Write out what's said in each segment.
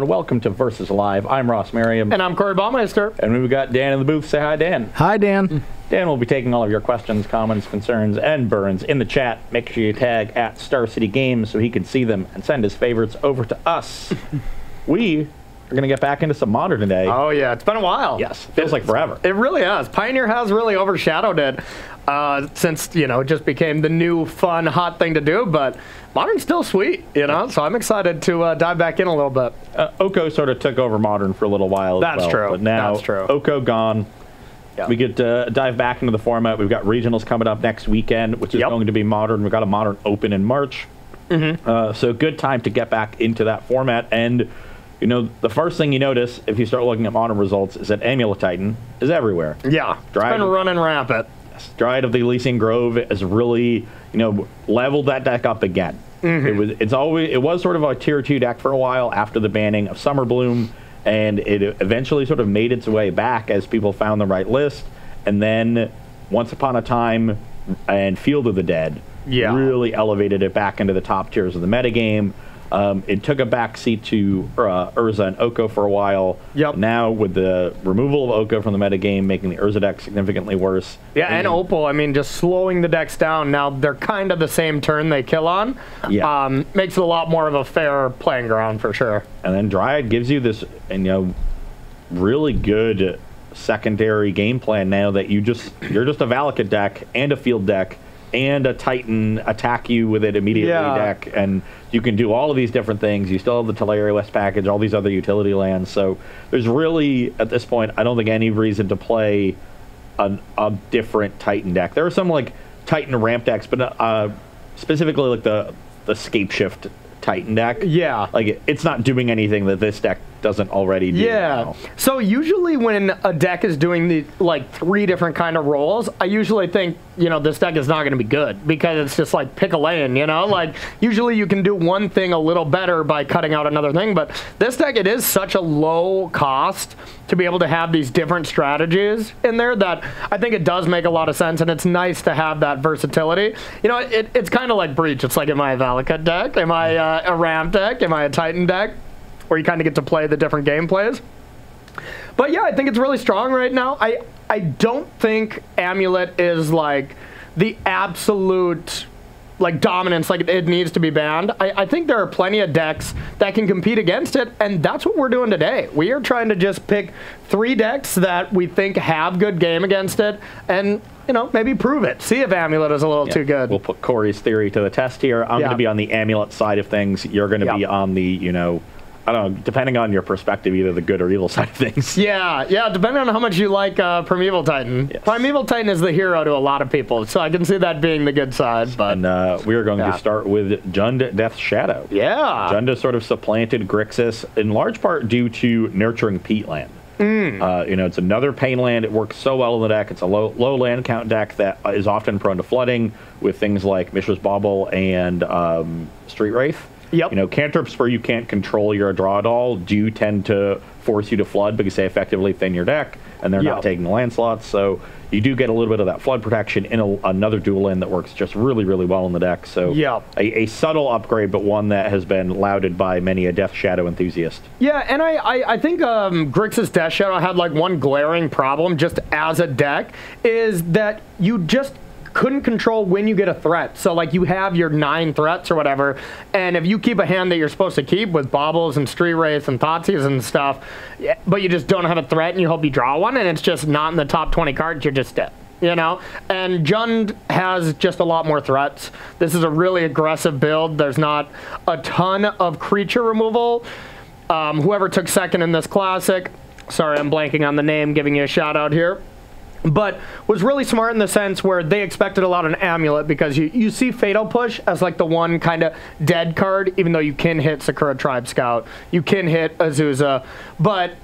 and welcome to Versus Live. I'm Ross Merriam. And I'm Corey Baumeister. And we've got Dan in the booth. Say hi, Dan. Hi, Dan. Dan will be taking all of your questions, comments, concerns, and burns in the chat. Make sure you tag at Star City Games so he can see them and send his favorites over to us. We are going to get back into some Modern today. Oh, yeah. It's been a while. Yes. Feels like forever. It really has. Pioneer has really overshadowed it since, you know, it just became the new, fun, hot thing to do. But Modern's still sweet, you know? So I'm excited to dive back in a little bit. Oko sort of took over Modern for a little while. That's true. But now, that's true. Oko gone. Yep. We get to dive back into the format. We've got regionals coming up next weekend, which is going to be Modern. We've got a Modern Open in March. So good time to get back into that format. And, you know, the first thing you notice if you start looking at Modern results is that Amulet Titan is everywhere. Yeah, it's been running rampant. Dryad of the Elysian Grove has really, you know, leveled that deck up again. It was sort of a tier 2 deck for a while after the banning of Summer Bloom, and it eventually sort of made its way back as people found the right list. And then Once Upon a Time and Field of the Dead really elevated it back into the top tiers of the metagame. It took a backseat to Urza and Oko for a while. Now, with the removal of Oko from the metagame, making the Urza deck significantly worse. Yeah, and Opal, I mean, just slowing the decks down. Now, they're kind of the same turn they kill on. Makes it a lot more of a fair playing ground, for sure. And then Dryad gives you this, and, you know, really good secondary game plan now that you're just a Valakut deck and a field deck and a Titan attack you with it immediately deck, and you can do all of these different things. You still have the Teleria West package, all these other utility lands, so there's really, at this point, I don't think any reason to play a different Titan deck. There are some, like, Titan ramp decks, but specifically, like, the Scapeshift Titan deck. Like, it's not doing anything that this deck doesn't already do. Now. So usually when a deck is doing the like 3 different kind of roles, I usually think, you know, this deck is not going to be good because it's just like pick a lane, you know? Like usually you can do one thing a little better by cutting out another thing, but this deck, it is such a low cost to be able to have these different strategies in there that I think it does make a lot of sense, and it's nice to have that versatility. You know, it's kind of like Breach. It's like, am I a Valakut deck? Am I a ramp deck? Am I a Titan deck? Where you kind of get to play the different gameplays. But yeah, I think it's really strong right now. I don't think Amulet is like the absolute like dominance, like it needs to be banned. I think there are plenty of decks that can compete against it, and that's what we're doing today. We are trying to just pick 3 decks that we think have good game against it, and you know, maybe prove it. See if Amulet is a little too good. We'll put Corey's theory to the test here. I'm going to be on the Amulet side of things. You're going to be on the, you know, I don't know, depending on your perspective, either the good or evil side of things. Yeah, depending on how much you like Primeval Titan. Primeval Titan is the hero to a lot of people, so I can see that being the good side. But and we are going to start with Jund Death Shadow. Jund sort of supplanted Grixis, in large part due to nurturing Peatland. You know, it's another pain land. It works so well in the deck. It's a low land count deck that is often prone to flooding with things like Mishra's Bauble and Street Wraith. You know, cantrips where you can't control your draw at all do tend to force you to flood because they effectively thin your deck, and they're not taking the land slots. So you do get a little bit of that flood protection in another dual land that works just really, really well in the deck. So a subtle upgrade, but one that has been lauded by many a Death Shadow enthusiast. Yeah, and I think Grixis Death Shadow had like one glaring problem just as a deck, is that you just couldn't control when you get a threat. So like you have your 9 threats or whatever, and if you keep a hand that you're supposed to keep with Baubles and Street Wraiths and Thoughtseize and stuff, but you just don't have a threat and you hope you draw one and it's just not in the top 20 cards, you're just dead. You know, and Jund has just a lot more threats. This is a really aggressive build. There's not a ton of creature removal. Whoever took second in this classic, sorry, I'm blanking on the name, giving you a shout out here, but was really smart in the sense where they expected a lot on Amulet, because you see Fatal Push as like the one kind of dead card, even though you can hit Sakura Tribe Scout, you can hit Azusa, but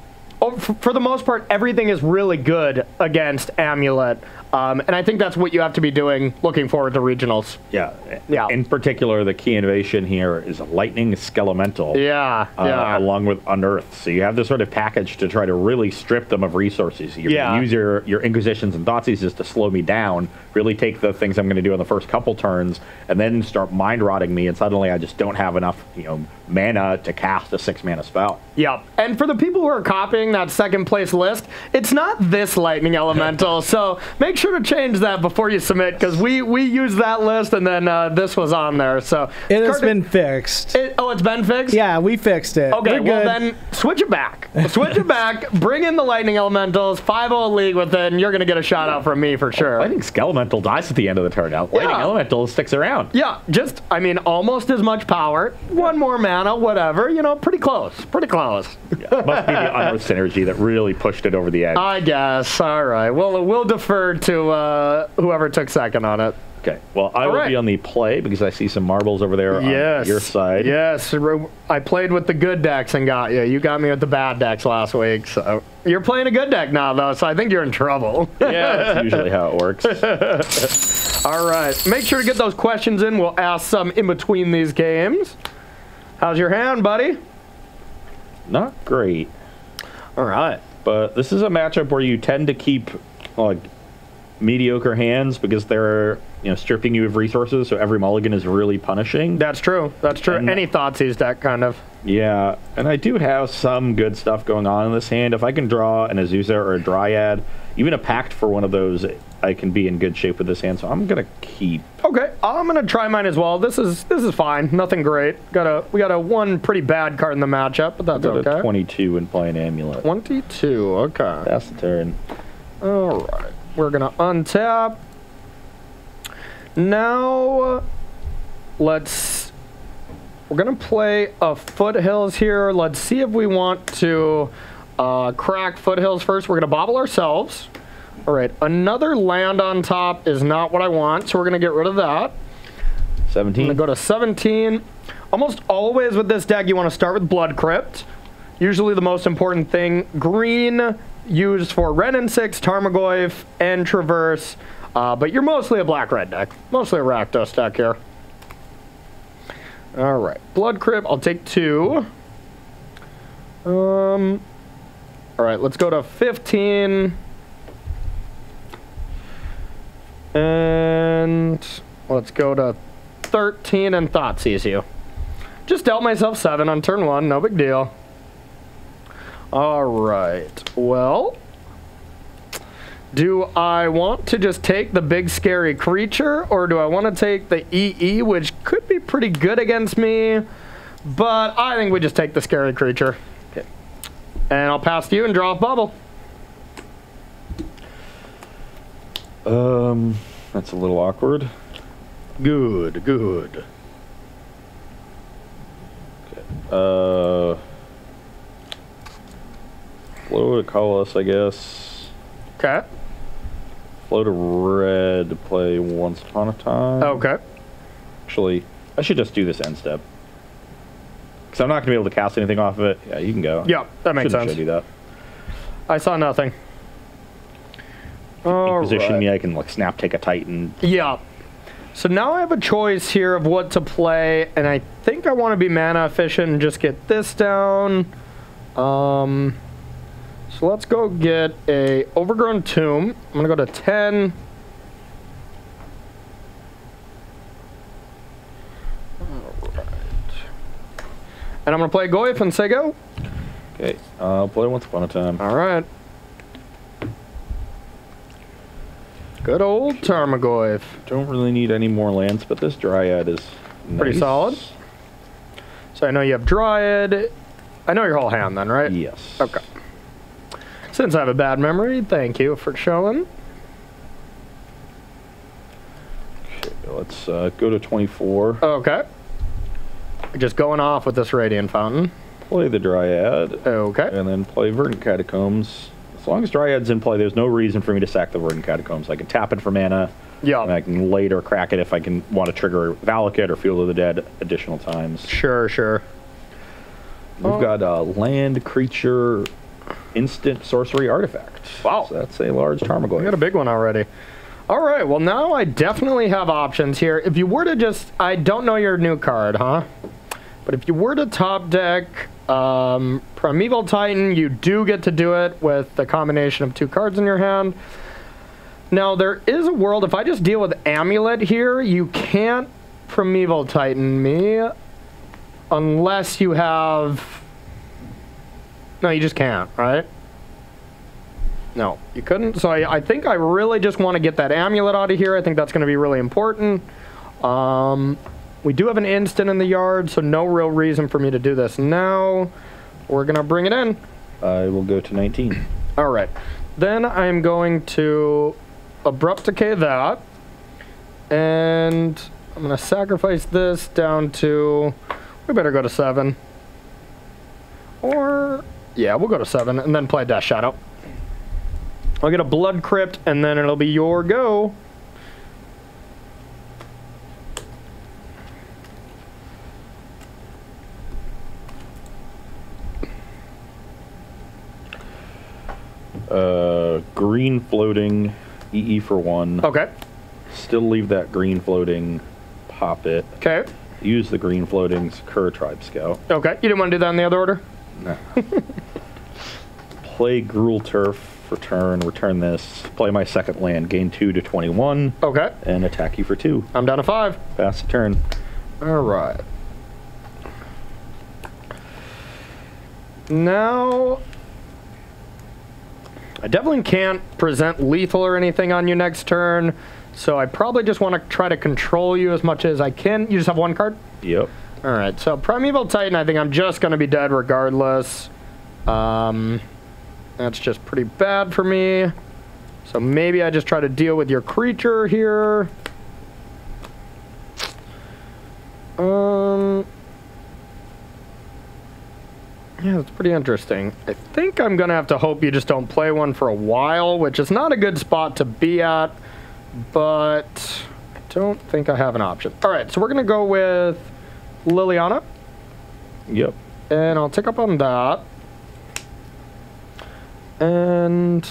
for the most part, everything is really good against Amulet. And I think that's what you have to be doing looking forward to regionals. Yeah. Yeah. In particular, the key innovation here is Lightning Skelemental. Yeah. Yeah. Along with Unearth. So you have this sort of package to try to really strip them of resources. You're going to use your Inquisitions and Thoughtseizes to slow me down, really take the things I'm going to do in the first couple turns, and then start mind rotting me, and suddenly I just don't have enough, mana to cast a 6-mana spell. Yep. And for the people who are copying that second place list, it's not this Lightning Elemental, so make sure to change that before you submit, because we used that list and then this was on there. So it has been fixed. It's been fixed? Yeah, we fixed it. Okay, well then switch it back. Switch it back, bring in the Lightning Elementals, 5-0 league with it, and you're going to get a shout out from me for sure. Lightning Skelemental dies at the end of the turn. Now, Lightning Elemental sticks around. Yeah, just, almost as much power, 1 more mana, whatever, pretty close. Pretty close. Yeah, must be the Unearth synergy that really pushed it over the edge. I guess. All right. Well, we'll defer to whoever took second on it. Okay. Well, I will be on the play because I see some marbles over there on your side. Yes. I played with the good decks and got you. You got me with the bad decks last week. So you're playing a good deck now, though, so I think you're in trouble. Yeah, that's usually how it works. All right. Make sure to get those questions in. We'll ask some in between these games. How's your hand, buddy? Not great. All right. But this is a matchup where you tend to keep mediocre hands because they're stripping you of resources, so every mulligan is really punishing. That's true. That's true. And any Thoughtseize deck, kind of. Yeah, and I do have some good stuff going on in this hand. If I can draw an Azusa or a Dryad, even a Pact for one of those, I can be in good shape with this hand, so I'm gonna keep. Okay, I'm gonna try mine as well. This is fine, nothing great. We got a one pretty bad card in the matchup, but that's okay. 22 and play an Amulet. 22, okay. That's the turn. All right, we're gonna untap. Now, we're gonna play a Foothills here. Let's see if we want to crack Foothills first. We're gonna bobble ourselves. All right, another land on top is not what I want, so we're going to get rid of that. 17. I'm going to go to 17. Almost always with this deck, you want to start with Blood Crypt. Usually the most important thing. Green, used for Ren and 6, Tarmogoyf, and Traverse. But you're mostly a black-red deck. Mostly a Rakdos deck here. All right, Blood Crypt, I'll take 2. All right, let's go to 15. And let's go to 13 and Thoughtseize you. Just dealt myself 7 on turn 1, no big deal. All right, well, do I want to just take the big scary creature, or do I want to take the EE, which could be pretty good against me, but I think we just take the scary creature. Okay. And I'll pass to you and draw a bubble. That's a little awkward. Good, good. Okay. Flow to Colossus, I guess. Okay. Flow to red to play Once Upon a Time. Okay. Actually, I should just do this end step. Because I'm not going to be able to cast anything off of it. Yeah, you can go. Yeah, that makes sense. Should do that. I saw nothing. Position me, I can snap take a Titan. Yeah. So now I have a choice here of what to play, and I think I want to be mana efficient and just get this down. So let's go get a Overgrown Tomb. I'm gonna go to 10. Alright. And I'm gonna play Goyf and say go. Okay, I'll play Once Upon a Time. Alright. Good old Tarmogoyf. Don't really need any more lands, but this Dryad is pretty nice. solid. So I know you have Dryad. I know your whole hand then, right? Yes. Okay. Since I have a bad memory, thank you for showing. Okay, let's go to 24. Okay. Just going off with this Radiant Fountain. Play the Dryad. Okay. And then play Verdant Catacombs. As long as Dryad's in play, there's no reason for me to sack the Verdant Catacombs. I can tap it for mana. Yeah. And I can later crack it if I can want to trigger Valakut or Field of the Dead additional times. Sure, sure. We've got a land, creature, instant sorcery artifact. Wow. So that's a large Tarmogoyf. We got a big one already. All right, well, now I definitely have options here. If you were to just... I don't know your new card, huh? But if you were to top deck Primeval Titan, you do get to do it with the combination of 2 cards in your hand. Now, there is a world, if I just deal with Amulet here, you can't Primeval Titan me unless you have... No, you just can't, right? No, you couldn't. So I think I really just want to get that Amulet out of here. I think that's going to be really important. We do have an instant in the yard, so no real reason for me to do this now. We're going to bring it in. I will go to 19. All right. Then I'm going to Abrupt Decay that. And I'm going to sacrifice this down to... We better go to 7. Or... Yeah, we'll go to 7 and then play Death Shadow. I'll get a Blood Crypt, and then it'll be your go. Green floating, EE for 1. Okay. Still leave that green floating, pop it. Okay. Use the green floatings, Cur Tribe Scout. Okay. You didn't want to do that in the other order? No. Play Gruul Turf for turn, return this, play my second land, gain 2 to 21. Okay. And attack you for 2. I'm down to 5. Pass the turn. All right. Now, I definitely can't present lethal or anything on you next turn, so I probably just want to try to control you as much as I can. You just have 1 card? Yep. All right, so Primeval Titan, I think I'm just going to be dead regardless. That's just pretty bad for me. So maybe I just try to deal with your creature here. Yeah, that's pretty interesting. I think I'm going to have to hope you just don't play one for a while, which is not a good spot to be at, but I don't think I have an option. All right, so we're going to go with Liliana. Yep. And I'll take up on that. And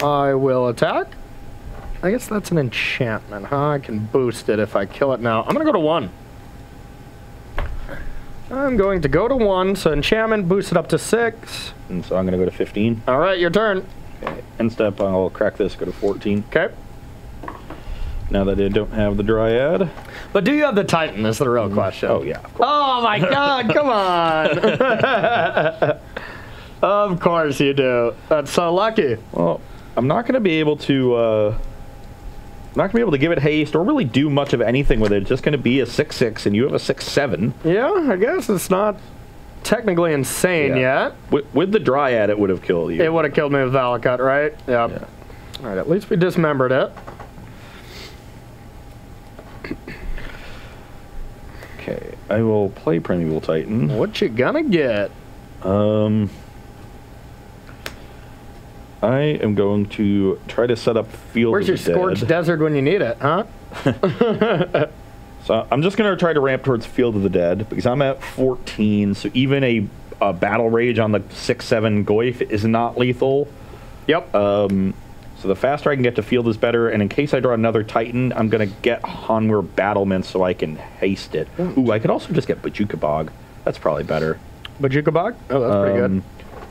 I will attack. I guess that's an enchantment, huh? I can boost it if I kill it now. I'm going to go to 1. I'm going to go to 1, so enchantment boosts it up to 6. And so I'm going to go to 15. All right, your turn. Okay. End step, I'll crack this, go to 14. Okay. Now that I don't have the Dryad. But do you have the Titan, is the real question. Oh, yeah, of course. Oh, my God, come on. Of course you do. That's so lucky. Well, I'm not going to be able to... not going to be able to give it haste or really do much of anything with it. It's just going to be a 6/6, and you have a 6/7. Yeah, I guess it's not technically insane yet. With the Dryad, it would have killed you. It would have killed me with Valakut, right? Yep. Yeah. All right, at least we dismembered it. Okay, I will play Primeval Titan. What you gonna get? I am going to try to set up Field Where's of your the Scorched Dead. Desert when you need it, huh? So I'm just going to try to ramp towards Field of the Dead because I'm at 14, so even a Battle Rage on the 6/7 Goyf is not lethal. Yep. So the faster I can get to Field is better, and in case I draw another Titan, I'm going to get Hanwur Battlement so I can haste it. Ooh, I could also just get Bojuka Bog. That's probably better. Bojuka Bog? Oh, that's pretty good.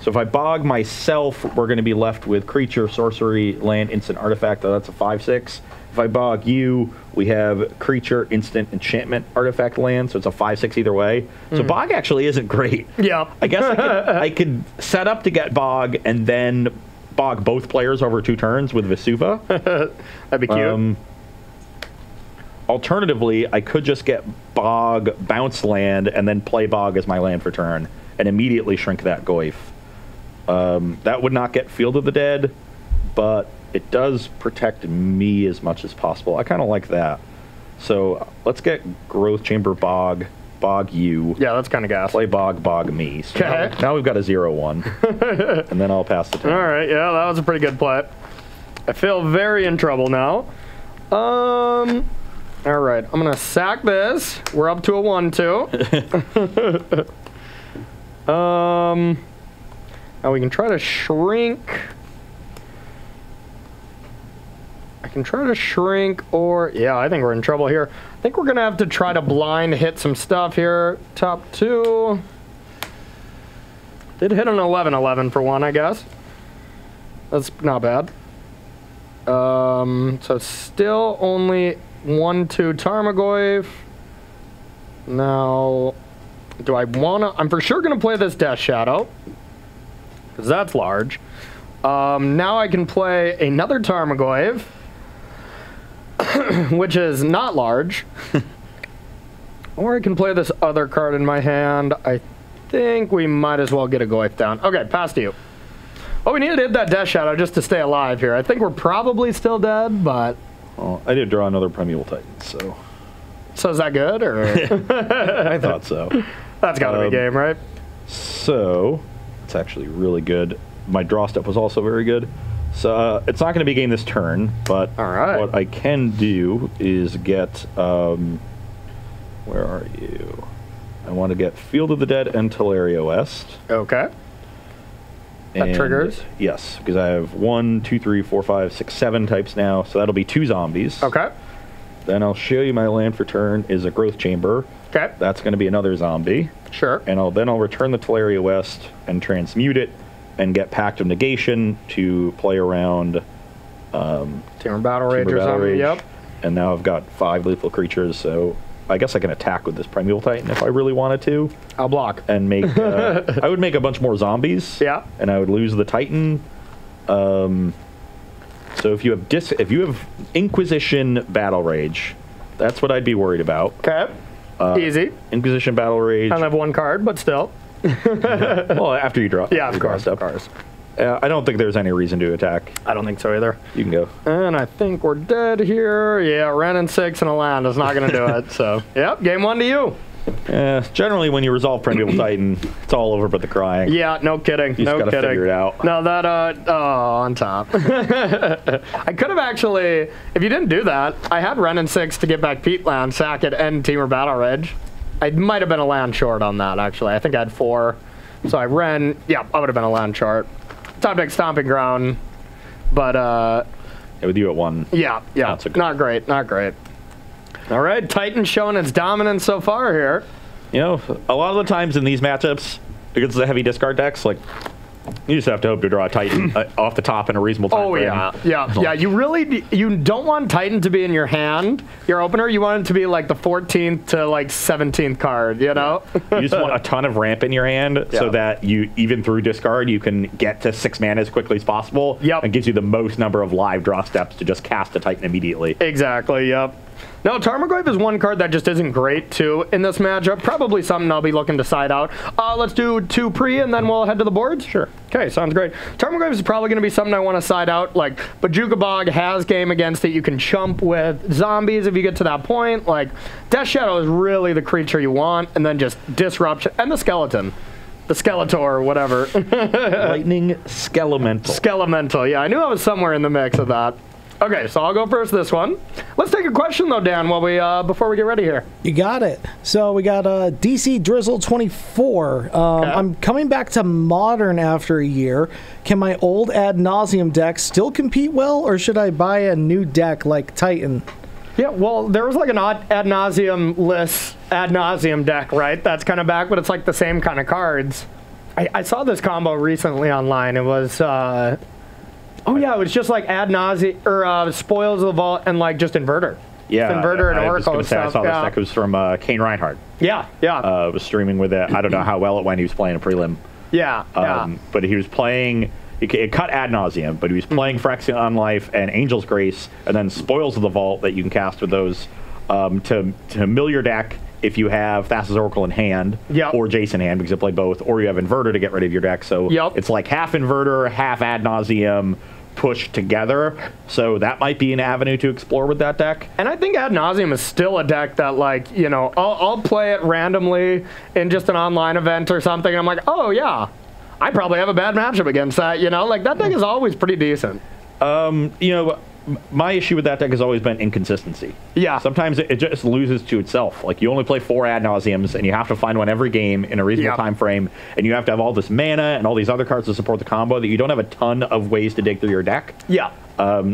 So if I bog myself, we're going to be left with creature, sorcery, land, instant, artifact. That's a 5/6. If I bog you, we have creature, instant, enchantment, artifact, land. So it's a 5/6 either way. So bog actually isn't great. Yeah. I guess I could set up to get bog and then bog both players over 2 turns with Vesuva. That'd be cute. Alternatively, I could just get bog, bounce land, and then play bog as my land for turn and immediately shrink that Goyf. That would not get Field of the Dead, but it does protect me as much as possible. I kind of like that. So let's get Growth Chamber Bog, Bog you. Yeah, that's kind of gas. Play Bog, Bog me. So Okay. now we've got a 0/1. And then I'll pass the turn. All right, yeah, that was a pretty good play. I feel very in trouble now. All right, I'm going to sack this. We're up to a 1/2. Now we can try to shrink I can try to shrink or... Yeah, I think we're in trouble here. I think we're going to have to try to blind hit some stuff here. Top 2. Did hit an 11-11 for one, I guess. That's not bad. So still only 1-2 Tarmogoyf. Now, do I want to... I'm for sure going to play this Death Shadow, because that's large. Now I can play another Tarmogoyf, which is not large. Or I can play this other card in my hand. I think we might as well get a Goyf down. Okay, pass to you. Oh, we need to hit that Death Shadow just to stay alive here. I think we're probably still dead, but... Well, I did draw another Primeval Titan, so... So is that good, or...? I thought so. That's gotta be game, right? So, it's actually really good. My draw step was also very good. So, it's not going to be game this turn, but what I can do is get... where are you? I want to get Field of the Dead and Teleria West. Okay. That triggers? Yes, because I have 1, 2, 3, 4, 5, 6, 7 types now, so that'll be 2 zombies. Okay. Then I'll show you my land for turn is a Growth Chamber. Okay. That's going to be another zombie. Sure. And I'll return the Teleria West and transmute it and get Pact of Negation to play around Timber Battle Rage or something. Yep. And now I've got 5 lethal creatures, so I guess I can attack with this Primeval Titan if I really wanted to. I'll block. And make... I would make a bunch more zombies. Yeah. And I would lose the Titan. So if you have Inquisition Battle Rage, that's what I'd be worried about. Okay. Easy. Inquisition Battle Rage. I only have 1 card, but still. Well, after you draw. Yeah, of course. Of course. I don't think there's any reason to attack. I don't think so either. You can go. And I think we're dead here. Yeah, Ren and 6 and a land is not going to do it. So, yep, game 1 to you. Generally, when you resolve Primeval Titan, it's all over but the crying. Yeah, no kidding. You just gotta figure it out. No, that, on top. I could have actually, if you didn't do that, I had Ren and 6 to get back Peat Land, sack it, and Temur Battle Rage. I might have been a land short on that, actually. I think I had 4. So I Ren, yeah, I would have been a land short. Top deck Stomping Ground, but, yeah, with you at 1. Yeah, not great, not great. All right, Titan showing its dominance so far here. You know, a lot of the times in these matchups, against the heavy discard decks, like, you just have to hope to draw a Titan off the top in a reasonable time frame. Yeah. You don't want Titan to be in your hand, your opener. You want it to be like the 14th to like 17th card, you know? You just want a ton of ramp in your hand so that you, even through discard, you can get to 6 mana as quickly as possible. Yep. And gives you the most number of live draw steps to just cast a Titan immediately. Exactly, yep. No, Tarmogoyf is one card that just isn't great, too, in this matchup. Probably something I'll be looking to side out. Let's do 2 pre, and then we'll head to the boards? Sure. Okay, sounds great. Tarmogoyf is probably going to be something I want to side out. Like, Bajuka Bog has game against it. You can chump with zombies if you get to that point. Like, Death Shadow is really the creature you want, and then just Disruption. And the Skeleton. The Skeletor, whatever. Lightning Skelemental. Skelemental, yeah. I knew I was somewhere in the mix of that. Okay, so I'll go first this one. Let's take a question, though, Dan, while we before we get ready here. You got it. So we got DC Drizzle 24. I'm coming back to Modern after a year. Can my old Ad Nauseam deck still compete well, or should I buy a new deck like Titan? Yeah, well, there was like an Ad Nauseam deck, right? That's kind of back, but it's like the same kind of cards. I saw this combo recently online. It was... Oh yeah, it was just like Ad Nauseam or Spoils of the Vault and like just Inverter. Yeah, Inverter and Oracle I saw this deck. It was from Kane Reinhardt. Yeah. Was streaming with it. I don't know how well it went. He was playing a prelim. Yeah. But he was playing. It cut Ad Nauseam, but he was playing Phyrexian on Life and Angel's Grace, and then Spoils of the Vault that you can cast with those to mill your deck. If you have Thassa's Oracle in hand, or Jace in hand, because you play both, or you have Inverter to get rid of your deck. So it's like half Inverter, half Ad Nauseam pushed together. So that might be an avenue to explore with that deck. And I think Ad Nauseam is still a deck that, like, you know, I'll play it randomly in just an online event or something. And I'm like, oh, yeah, I probably have a bad matchup against that, you know? Like, that deck is always pretty decent. You know, my issue with that deck has always been inconsistency. Yeah. Sometimes it just loses to itself. Like, you only play 4 Ad Nauseams, and you have to find one every game in a reasonable time frame, and you have to have all this mana and all these other cards to support the combo that you don't have a ton of ways to dig through your deck. Yeah.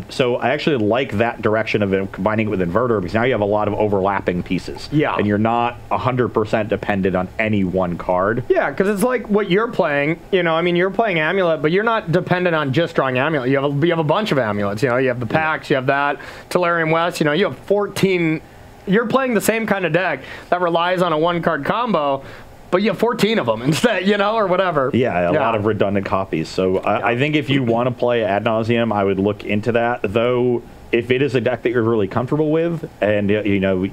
So I actually like that direction of it, combining it with Inverter, because now you have a lot of overlapping pieces. Yeah. And you're not 100% dependent on any one card. Yeah, because it's like what you're playing. You know, I mean, you're playing Amulet, but you're not dependent on just drawing Amulet. You have a bunch of Amulets. You know, you have the packs, you have that, Tellurium West. You know, you have 14. You're playing the same kind of deck that relies on a one-card combo, but you have 14 of them instead, you know, or whatever. Yeah, a lot of redundant copies. So I think if you want to play ad nauseum, I would look into that. Though, if it is a deck that you're really comfortable with, and you know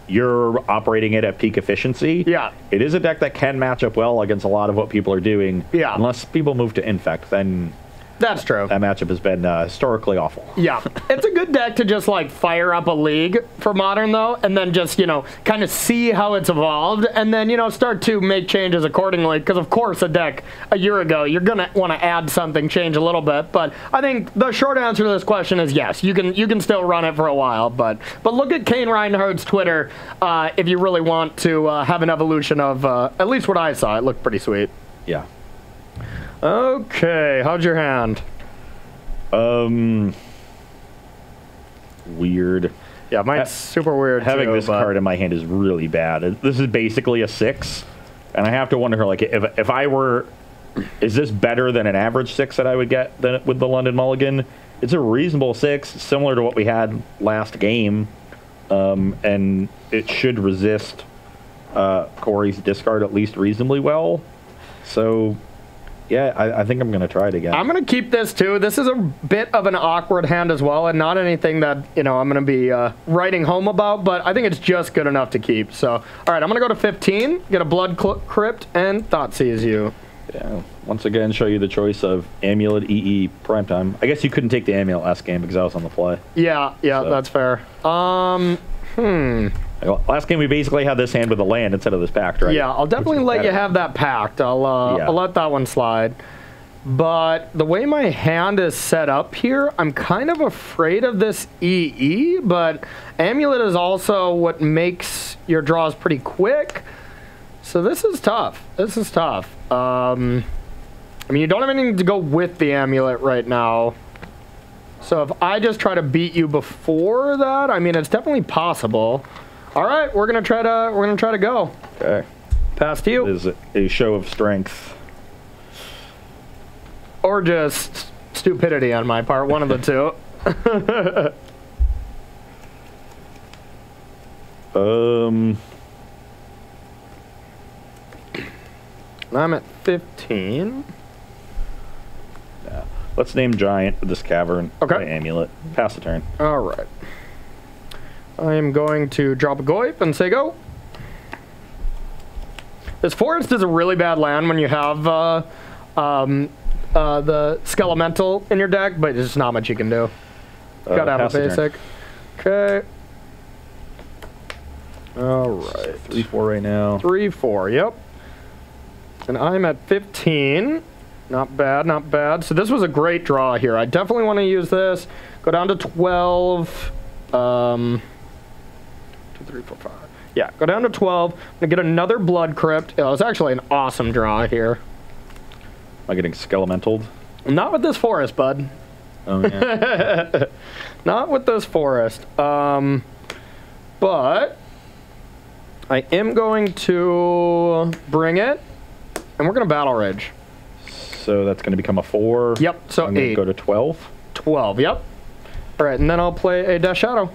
you're operating it at peak efficiency, it is a deck that can match up well against a lot of what people are doing. Yeah. Unless people move to Infect, then. That's true. That matchup has been historically awful. Yeah. It's a good deck to just, like, fire up a league for Modern, though, and then just, you know, kind of see how it's evolved, and then, you know, start to make changes accordingly. Because, of course, a deck a year ago, you're going to want to add something, change a little bit. But I think the short answer to this question is yes. You can still run it for a while. But look at Kane Reinhardt's Twitter if you really want to have an evolution of, at least what I saw. It looked pretty sweet. Yeah. Okay, how's your hand? Weird. Yeah, mine's super weird. Having this card in my hand is really bad. This is basically a 6, and I have to wonder, like, if I were, is this better than an average 6 that I would get with the London Mulligan? It's a reasonable 6, similar to what we had last game, and it should resist Corey's discard at least reasonably well. So. Yeah, I think I'm going to try it again. I'm going to keep this, too. This is a bit of an awkward hand as well, and not anything that, you know, I'm going to be writing home about, but I think it's just good enough to keep. So, all right, I'm going to go to 15, get a Blood Crypt, and Thoughtseize You. Yeah, once again, show you the choice of Amulet, EE, Primetime. I guess you couldn't take the Amulet last game because I was on the fly. Yeah, so. That's fair. Last game we basically had this hand with a land instead of this pact, right? Yeah, I'll definitely let you have that pact. I'll let that one slide. But the way my hand is set up here, I'm kind of afraid of this EE, but Amulet is also what makes your draws pretty quick. So this is tough. This is tough. I mean, you don't have anything to go with the Amulet right now. So if I just try to beat you before that, I mean, it's definitely possible. All right, we're gonna try to go. Okay. Pass to you. It is a show of strength. Or just stupidity on my part, one of the two. I'm at 15. Yeah. Let's name Giant with this Cavern. Okay. Amulet. Pass the turn. All right. I am going to drop a Goyf and say go. This Forest is a really bad land when you have the Skelemental in your deck, but there's not much you can do. Gotta have a basic. Okay. All right. 3-4 right now. 3-4, yep. And I'm at 15. Not bad, not bad. So this was a great draw here. I definitely want to use this. Go down to 12. 2, 3, 4, 5. Yeah, go down to 12. I'm gonna get another Blood Crypt. It was actually an awesome draw here. Am I getting Skelementaled? Not with this Forest, bud. Oh, yeah. Not with this Forest. But I am going to bring it, and we're gonna Battle Rage. So that's gonna become a 4. Yep, so I'm 8. Go to 12. 12, yep. All right, and then I'll play a Death Shadow.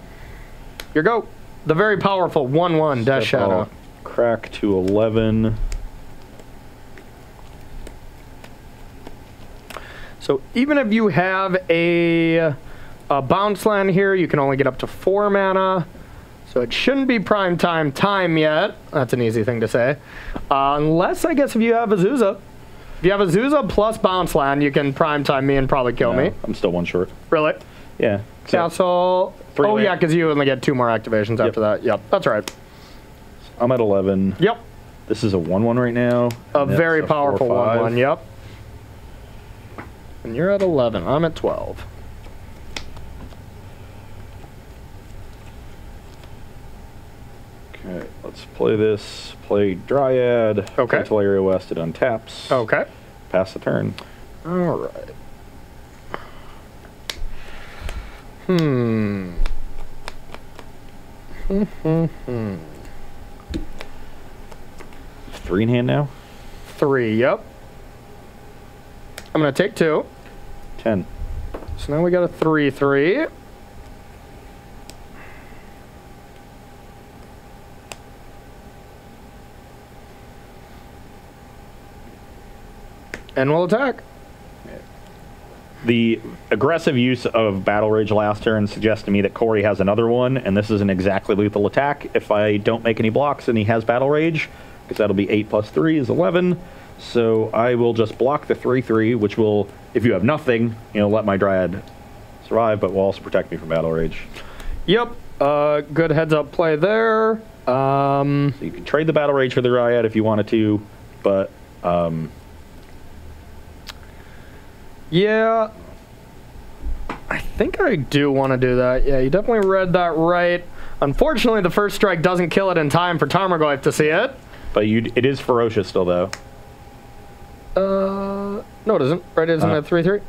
Here go. The very powerful 1/1 Death Shadow. Crack to 11. So even if you have a bounce land here, you can only get up to 4 mana. So it shouldn't be prime time yet. That's an easy thing to say. Unless, I guess, if you have Azusa. If you have Azusa plus bounce land, you can prime time me and probably kill me. I'm still 1 short. Really? Yeah. Castle. Oh, yeah, because you only get 2 more activations after that. Yep, that's right. I'm at 11. Yep. This is a 1/1 right now. A very powerful 1/1, yep. And you're at 11. I'm at 12. Okay, let's play this. Play Dryad. Okay. Until Area West, it untaps. Okay. Pass the turn. All right. Three in hand now? 3, yep. I'm going to take 2. 10. So now we got a 3/3. And we'll attack. The aggressive use of Battle Rage last turn suggests to me that Corey has another one, and this is an exactly lethal attack if I don't make any blocks and he has Battle Rage, because that'll be 8 plus 3 is 11. So I will just block the 3/3, which will, if you have nothing, let my Dryad survive, but will also protect me from Battle Rage. Yep. Good heads-up play there. So you can trade the Battle Rage for the Dryad if you wanted to, but... yeah, I think I do want to do that. Yeah, you definitely read that right. Unfortunately, the first strike doesn't kill it in time for Tarmogoyf to see it. But it is ferocious still, though. No, it isn't. Right? Isn't it 3/3?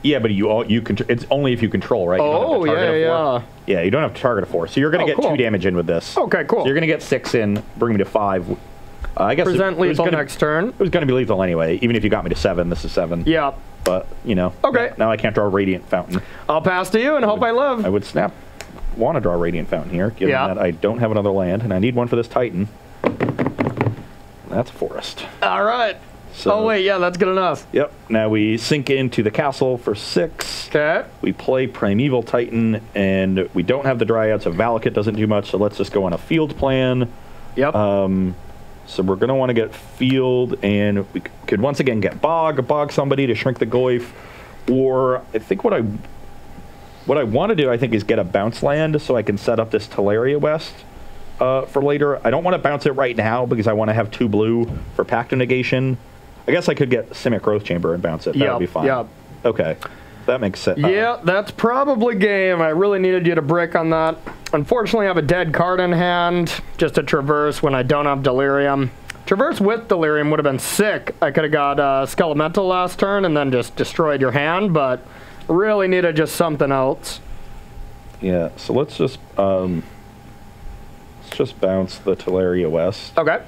Yeah, but it's only if you control, right? Oh, yeah. Yeah, you don't have to target a 4, so you're going to get 2 damage in with this. Okay, cool. So you're going to get 6 in, bring me to 5. I guess present lethal next turn. It was going to be lethal anyway. Even if you got me to 7, this is 7. Yeah. But, Okay. Now I can't draw a Radiant Fountain. I'll pass to you and hope I live. I would want to draw a Radiant Fountain here, given that I don't have another land, and I need one for this Titan. That's a forest. All right. So, oh, wait, yeah, that's good enough. Yep. Now we sink into the castle for 6. Okay. We play Primeval Titan, and we don't have the Dryad, so Valakut doesn't do much, so let's just go on a field plan. Yep. So we're going to want to get field, and we could once again get bog somebody to shrink the Goyf, or I think what I want to do, I think, is get a bounce land so I can set up this Teleria West for later. I don't want to bounce it right now because I want to have 2 blue for Pact of Negation. I guess I could get Simic Growth Chamber and bounce it. That would be fine. Yep. Okay. That makes sense. Yeah, that's probably game. I really needed you to brick on that. Unfortunately, I have a dead card in hand. Just a Traverse when I don't have Delirium. Traverse with Delirium would have been sick. I could have got Skelemental last turn and then just destroyed your hand, but really needed just something else. Yeah, so let's just bounce the Teleria West. Okay.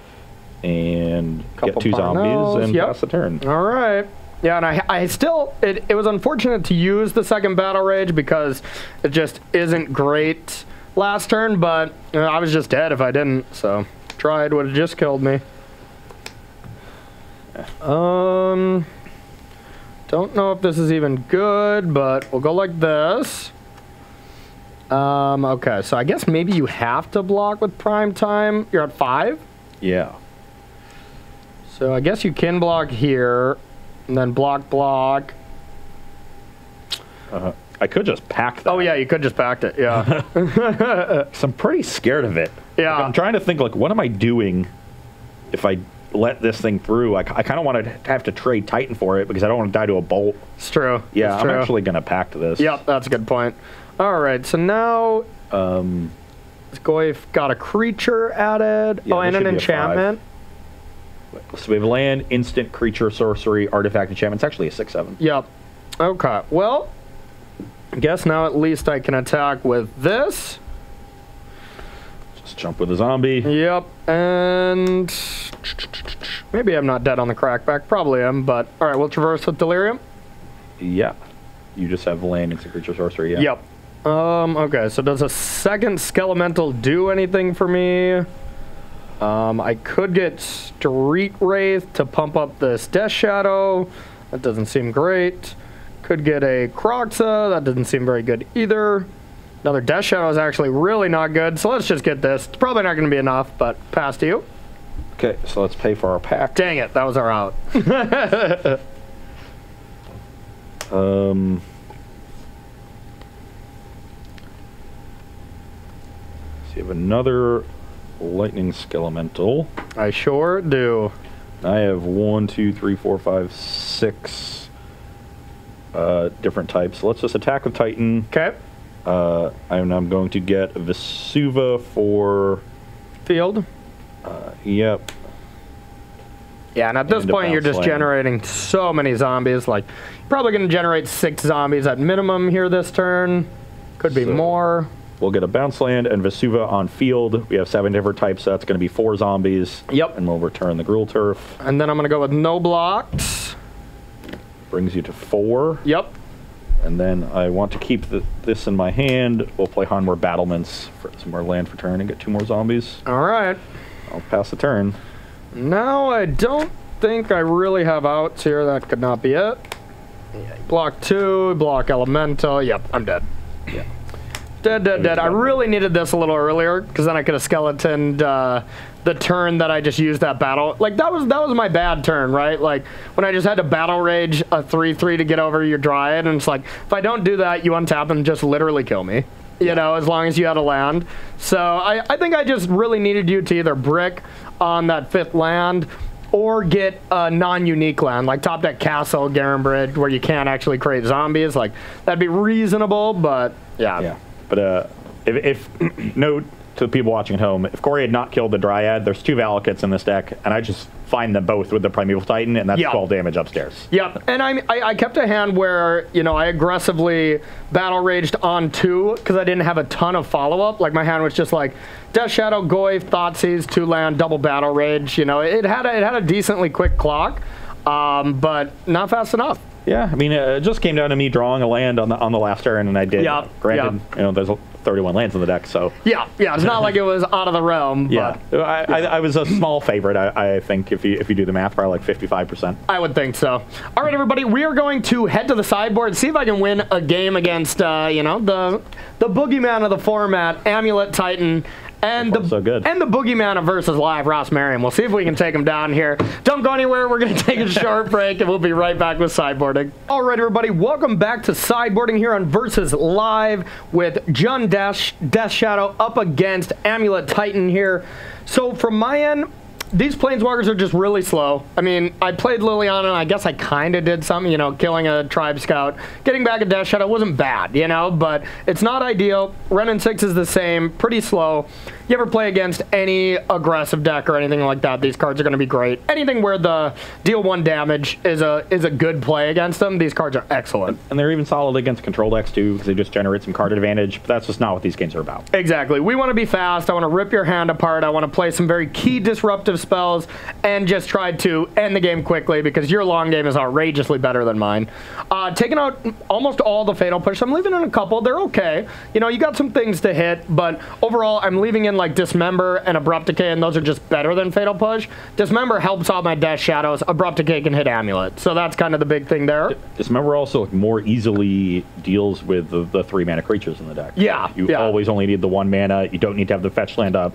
And get 2 zombies and pass the turn. All right. Yeah, and I still, it was unfortunate to use the second Battle Rage because it just isn't great last turn, but I was just dead if I didn't, so Triad would have just killed me. Don't know if this is even good, but we'll go like this. Okay, so I guess maybe you have to block with Prime Time. You're at 5? Yeah. So I guess you can block here. And then block. I could just pack that. Oh, yeah, you could just pack it, yeah. So I'm pretty scared of it. Yeah. Like, I'm trying to think, what am I doing if I let this thing through? I kind of want to have to trade Titan for it because I don't want to die to a bolt. It's true. Yeah, I'm actually going to pack this. Yep, that's a good point. All right, so now Goyf got a creature added. Yeah, and an enchantment. So we have land, instant, creature, sorcery, artifact, enchantment. It's actually a 6/7. Yep. Okay. Well, I guess now at least I can attack with this. Just jump with a zombie. Yep. And maybe I'm not dead on the crackback. Probably am, but all right, we'll traverse with Delirium. Yeah. You just have land, instant, creature, sorcery. Yeah. Yep. Okay, so does a second Skelemental do anything for me? I could get Street Wraith to pump up this Death Shadow. That doesn't seem great. Could get a Kroxa. That doesn't seem very good either. Another Death Shadow is actually really not good, so let's just get this. It's probably not going to be enough, but pass to you. Okay, so let's pay for our pack. Dang it, that was our out. So you have another Lightning Skelemental. I sure do. I have 1, 2, 3, 4, 5, 6 different types. So let's just attack with Titan. Okay. I'm going to get Vesuva for field. Yep. Yeah, and at this point you're just generating so many zombies. Like, you're probably going to generate 6 zombies at minimum here this turn. Could be more. We'll get a bounce land and Vesuva on field. We have 7 different types, so that's going to be 4 zombies. Yep. And we'll return the Gruul Turf. And then I'm going to go with no blocks. Brings you to 4. Yep. And then I want to keep this in my hand. We'll play Hanwar Battlements for some more land for turn and get 2 more zombies. All right. I'll pass the turn. No, I don't think I really have outs here. That could not be it. Block 2, block Elemental. Yep, I'm dead. Yeah. Dead. I really needed this a little earlier, because then I could have skeletoned the turn that I just used that battle. Like, that was my bad turn, right? Like, when I just had to battle rage a 3/3 to get over your Dryad, and it's like, if I don't do that, you untap and just literally kill me. You know, as long as you had a land. So I think I just really needed you to either brick on that 5th land or get a non-unique land, like top deck Castle, Garenbridge, where you can't actually create zombies. Like, that'd be reasonable, but yeah. Yeah. But if note to the people watching at home, if Corey had not killed the Dryad, there's 2 Valakutes in this deck, and I just find them both with the Primeval Titan, and that's 12 damage upstairs. Yep, and I kept a hand where, you know, I aggressively battle raged on 2 because I didn't have a ton of follow-up. Like, my hand was just like Death Shadow, Goyf, Thoughtseize, 2 land, double battle rage. You know, it had a decently quick clock, but not fast enough. Yeah, I mean, it just came down to me drawing a land on the last turn, and I did. Yep, Granted, you know, there's 31 lands in the deck, so. Yeah, it's not like it was out of the realm. Yeah, but, I was a small favorite. I think if you do the math, probably like 55%. I would think so. All right, everybody, we are going to head to the sideboard, see if I can win a game against, you know, the boogeyman of the format, Amulet Titan. And the boogeyman of Versus Live, Ross Merriam. We'll see if we can take him down here. Don't go anywhere. We're going to take a short break, and we'll be right back with sideboarding. All right, everybody. Welcome back to sideboarding here on Versus Live with Jund Death Shadow up against Amulet Titan here. So from my end, these Planeswalkers are just really slow. I mean, I played Liliana, and I guess I kind of did something, you know, killing a Tribe Scout. Getting back a Death Shadow wasn't bad, you know, but it's not ideal. Renin 6 is the same, pretty slow. You ever play against any aggressive deck or anything like that, these cards are going to be great. Anything where the deal 1 damage is a good play against them, these cards are excellent. And they're even solid against control decks, too, because they just generate some card advantage, but that's just not what these games are about. Exactly. We want to be fast. I want to rip your hand apart. I want to play some very key disruptive spells and just try to end the game quickly because your long game is outrageously better than mine. Taking out almost all the Fatal Push. I'm leaving in a couple. They're okay. You know, you got some things to hit, but overall, I'm leaving in like Dismember and Abrupt Decay, and those are just better than Fatal Push. Dismember helps out my Death Shadows. Abrupt Decay can hit Amulet. So that's kind of the big thing there. Dismember also more easily deals with the 3 mana creatures in the deck. Yeah. You always only need the 1 mana. You don't need to have the fetch land up.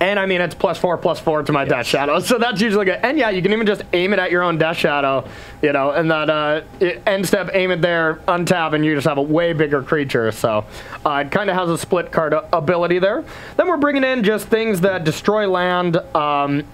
And I mean, it's +4/+4 to my Death Shadow, so that's usually good. And yeah, you can even just aim it at your own Death Shadow, you know, and that end step, aim it there, untap, and you just have a way bigger creature. So it kind of has a split card ability there. Then we're bringing in just things that destroy land,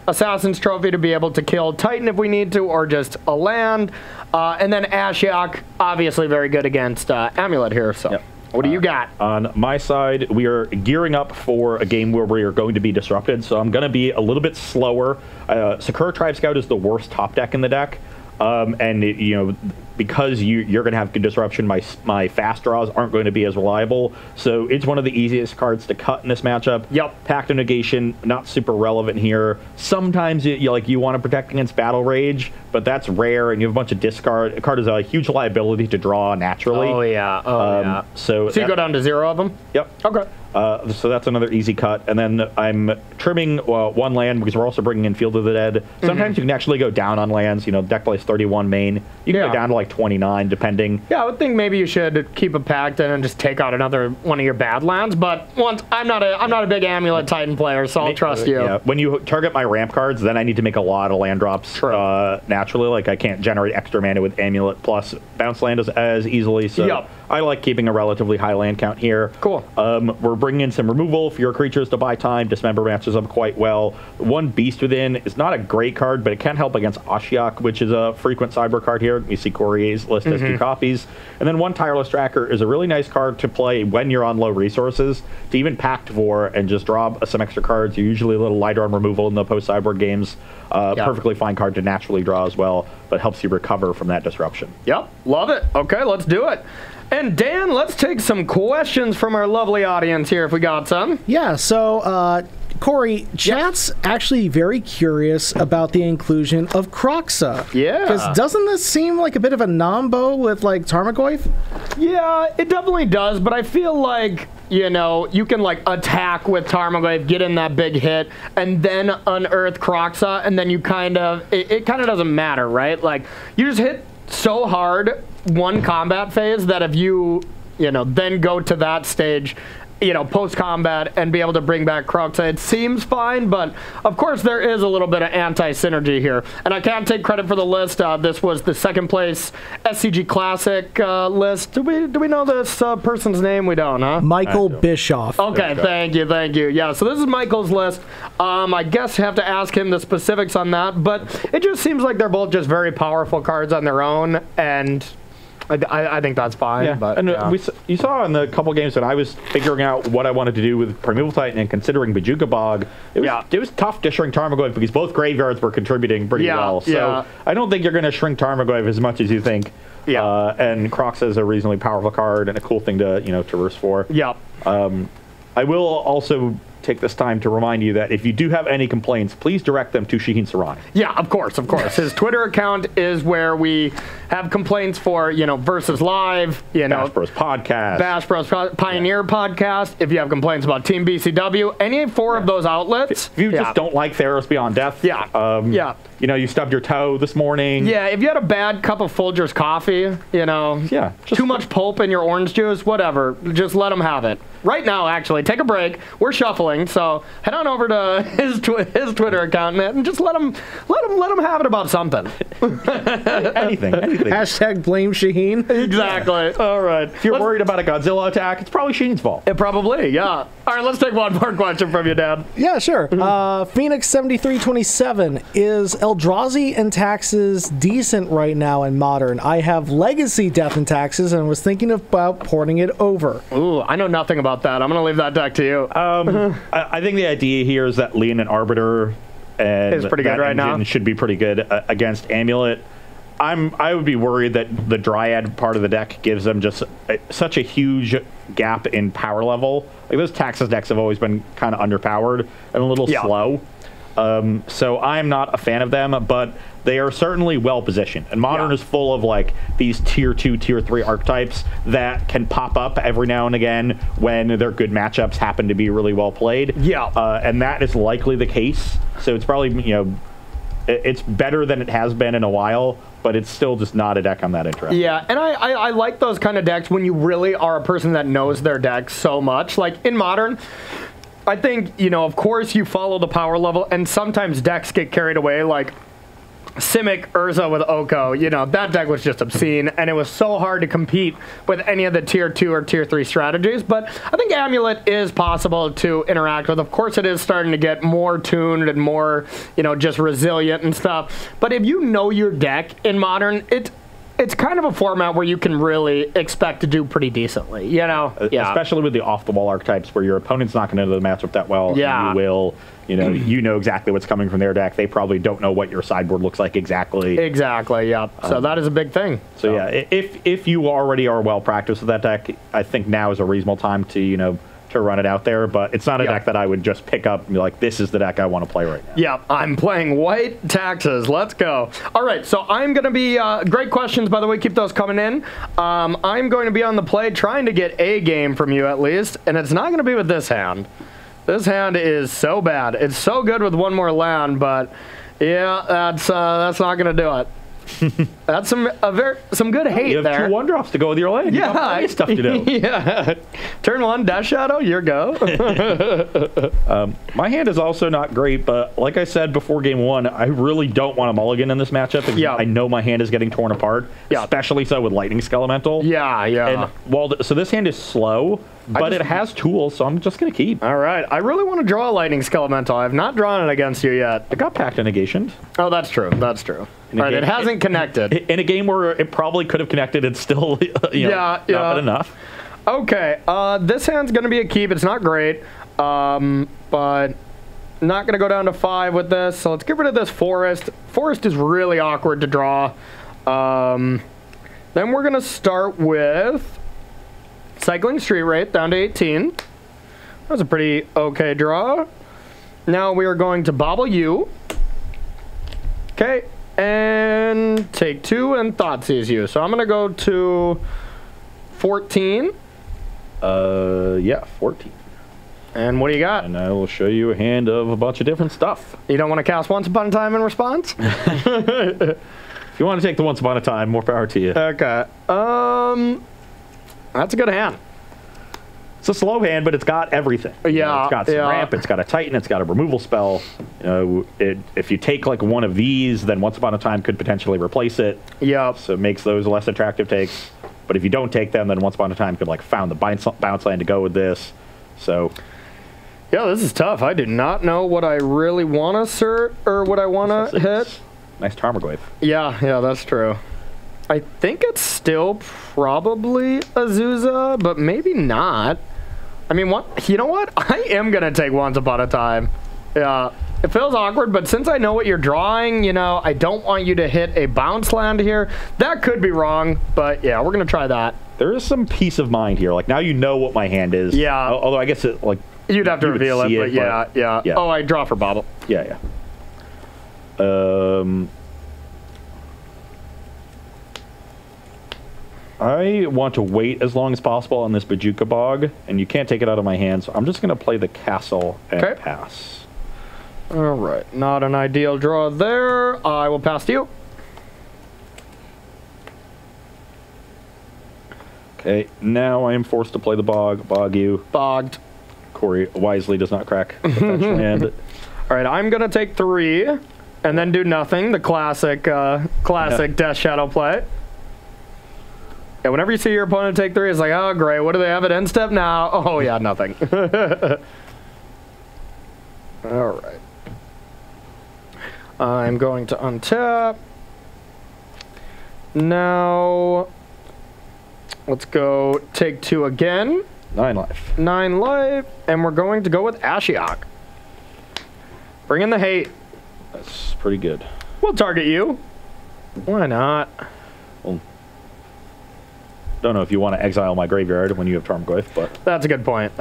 Assassin's Trophy to be able to kill Titan if we need to, or just a land. And then Ashiok, obviously very good against Amulet here, so. Yep. What do you got? On my side, we are gearing up for a game where we are going to be disrupted, so I'm going to be a little bit slower. Sakura Tribe Scout is the worst top deck in the deck, and you know, because you're going to have good disruption, my fast draws aren't going to be as reliable, so it's one of the easiest cards to cut in this matchup. Yep. Pact of Negation, not super relevant here. Sometimes you want to protect against Battle Rage, but that's rare, and you have a bunch of discard. A card is a huge liability to draw naturally. Oh, yeah. Yeah. So you go down to 0 of them? Yep. Okay. So that's another easy cut. And then I'm trimming 1 land because we're also bringing in Field of the Dead. Sometimes you can actually go down on lands. You know, deck plays 31 main. You can go down to like 29 depending. Yeah, I would think maybe you should keep a pact and just take out another one of your bad lands. But I'm not a big Amulet Titan player, so I'll trust you. Yeah. When you target my ramp cards, then I need to make a lot of land drops naturally. Like I can't generate extra mana with Amulet plus bounce land as easily. So I like keeping a relatively high land count here. Cool. We're bringing in some removal for your creatures to buy time. Dismember matches up quite well. 1 Beast Within is not a great card, but it can help against Ashiok, which is a frequent sideboard card here. You see Corey's list has 2 copies. And then 1 Tireless Tracker is a really nice card to play when you're on low resources, to even pact for and just draw some extra cards. You're usually a little lighter on removal in the post-sideboard games. Perfectly fine card to naturally draw as well, but helps you recover from that disruption. Yep, love it. Okay, let's do it. And Dan, let's take some questions from our lovely audience here if we got some. Yeah, so Corey, chat's actually very curious about the inclusion of Kroxa. Yeah. Because doesn't this seem like a bit of a nombo with, like, Tarmogoyf? Yeah, it definitely does, but I feel like, you know, you can, like, attack with Tarmogoyf, get in that big hit, and then unearth Kroxa, and then you kind of, it kind of doesn't matter, right? Like, you just hit so hard one combat phase that if you know, then go to that stage, you know, post-combat and be able to bring back Kroxa, it seems fine, but of course there is a little bit of anti-synergy here. And I can't take credit for the list. This was the second place SCG Classic list. Do we know this person's name? We don't, huh? Michael Bischoff. Okay, thank you. Yeah, so this is Michael's list. I guess I have to ask him the specifics on that, but it just seems like they're both just very powerful cards on their own, and I think that's fine. Yeah, but you saw in the couple games that I was figuring out what I wanted to do with Primeval Titan and considering Bajuka Bog, it was tough to shrink Tarmogoyf because both graveyards were contributing pretty well. So I don't think you're going to shrink Tarmogoyf as much as you think. Yeah. And Kroxa is a reasonably powerful card and a cool thing to, you know, traverse for. Yeah. I will also take this time to remind you that if you do have any complaints, please direct them to Shaheen Sarani. Yeah, of course. His Twitter account is where we have complaints for, you know, Versus Live, you know, Bash Bros Podcast, Pioneer Podcast. If you have complaints about Team BCW, any four of those outlets. If you just don't like Theros Beyond Death, you know, you stubbed your toe this morning. Yeah, if you had a bad cup of Folgers coffee, you know, too much pulp in your orange juice, whatever, just let them have it. Right now, actually, take a break. We're shuffling, so head on over to his Twitter account and just let him have it about something. anything. Hashtag blame Shaheen. Exactly. All right. If you're worried about a Godzilla attack, it's probably Shaheen's fault. It probably, yeah. All right, let's take one more question from you, Dad. Yeah, sure. Phoenix7327, is Eldrazi and Taxes decent right now in Modern? I have Legacy Death and Taxes and was thinking about porting it over. Ooh, I know nothing about that. I'm going to leave that deck to you. I think the idea here is that Leon and Arbiter is pretty good right now. Should be pretty good against Amulet. I would be worried that the Dryad part of the deck gives them just such a huge gap in power level. Like those Taxes decks have always been kind of underpowered and a little slow. So I'm not a fan of them, but they are certainly well positioned. And Modern is full of like these tier 2, tier 3 archetypes that can pop up every now and again when their good matchups happen to be really well played. And that is likely the case. So it's probably, you know, it's better than it has been in a while, but it's still just not a deck I'm that interested in. Yeah, and I like those kind of decks when you really are a person that knows their deck so much. Like in Modern, I think, you know, of course you follow the power level, and sometimes decks get carried away, like Simic Urza with Oko. You know, that deck was just obscene, and it was so hard to compete with any of the tier 2 or tier 3 strategies. But I think Amulet is possible to interact with. Of course, it is starting to get more tuned and more, you know, just resilient and stuff. But if you know your deck in Modern, it's kind of a format where you can really expect to do pretty decently, you know? Especially with the off-the-wall archetypes where your opponent's not going to know the matchup that well. You will. You know exactly what's coming from their deck. They probably don't know what your sideboard looks like exactly. So that is a big thing. So yeah, if you already are well practiced with that deck, I think now is a reasonable time to, you know, to run it out there, but it's not a deck that I would just pick up and be like, this is the deck I want to play right now. Yeah, I'm playing White Taxes. Let's go. All right, so I'm going to be... great questions, by the way. Keep those coming in. I'm going to be on the play trying to get a game from you at least, and it's not going to be with this hand. This hand is so bad. It's so good with one more land, but yeah, that's not going to do it. That's some good hate there. You have 2 1-drops to go with your lane. Yeah, you got plenty of stuff to do. Yeah. Turn 1, Death Shadow, your go. My hand is also not great, but like I said before game 1, I really don't want a mulligan in this matchup. I know my hand is getting torn apart, especially so with Lightning Skelemental. And so this hand is slow, but it has tools, so I'm just going to keep. All right. I really want to draw a Lightning Skelemental. I have not drawn it against you yet. It got packed and negationed. Oh, that's true. That's true. All right, it hasn't connected. In a game where it probably could have connected, it's still not been enough. Okay, this hand's going to be a keep. It's not great, but not going to go down to 5 with this. So let's get rid of this Forest. Forest is really awkward to draw. Then we're going to start with Cycling street rate down to 18. That was a pretty okay draw. Now we are going to bobble you. Okay, and take 2 and Thoughtseize you. So I'm going to go to 14. Yeah, 14. And what do you got? And I will show you a hand of a bunch of different stuff. You don't want to cast Once Upon a Time in response? If you want to take the Once Upon a Time, more power to you. Okay. That's a good hand. It's a slow hand, but it's got everything. Yeah. You know, it's got some ramp, it's got a Titan, it's got a removal spell. You know, if you take like one of these, then Once Upon a Time could potentially replace it. Yep. So it makes those less attractive takes. But if you don't take them, then Once Upon a Time could like found the bounce land to go with this. So yeah, this is tough. I do not know what I really want to assert or what I want to hit. Nice Tarmogoyf. Yeah, that's true. I think it's still probably Azusa, but maybe not. I mean, what? You know what? I am going to take Once Upon a Time. Yeah, it feels awkward, but since I know what you're drawing, you know, I don't want you to hit a bounce land here. That could be wrong, but yeah, we're going to try that. There is some peace of mind here. Like, now you know what my hand is. Yeah. Although I guess it, like... You'd have to reveal it, but yeah. Oh, I draw for bobble. Yeah. I want to wait as long as possible on this Bajuka Bog, and you can't take it out of my hand, so I'm just going to play the castle and pass. All right, not an ideal draw there. I will pass to you. Okay, now I am forced to play the Bog. Bog you. Bogged. Corey wisely does not crack the fetch land. All right, I'm going to take 3 and then do nothing. The classic Death Shadow play. Yeah, whenever you see your opponent take 3, it's like, oh, great. What do they have at end step now? Oh, yeah, nothing. All right. I'm going to untap. Now, let's go take 2 again. 9 life. 9 life. And we're going to go with Ashiok. Bring in the hate. That's pretty good. We'll target you. Why not? Well, don't know if you want to exile my graveyard when you have Tarmogoyf, but... That's a good point.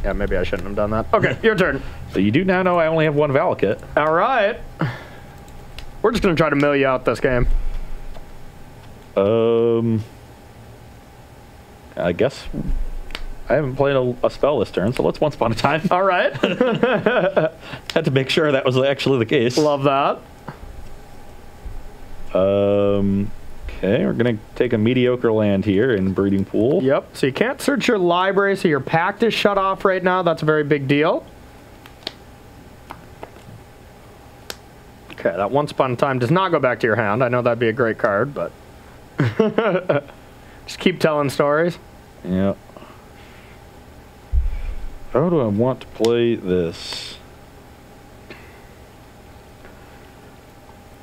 Yeah, maybe I shouldn't have done that. Okay, your turn. So you do now know I only have 1 Valakut. All right. We're just going to try to mill you out this game. I guess I haven't played a spell this turn, so let's Once Upon a Time. All right. Had to make sure that was actually the case. Love that. Okay, we're going to take a mediocre land here in Breeding Pool. Yep, so you can't search your library, so your pact is shut off right now. That's a very big deal. Okay, that Once Upon a Time does not go back to your hand. I know that'd be a great card, but... Just keep telling stories. Yep. How do I want to play this?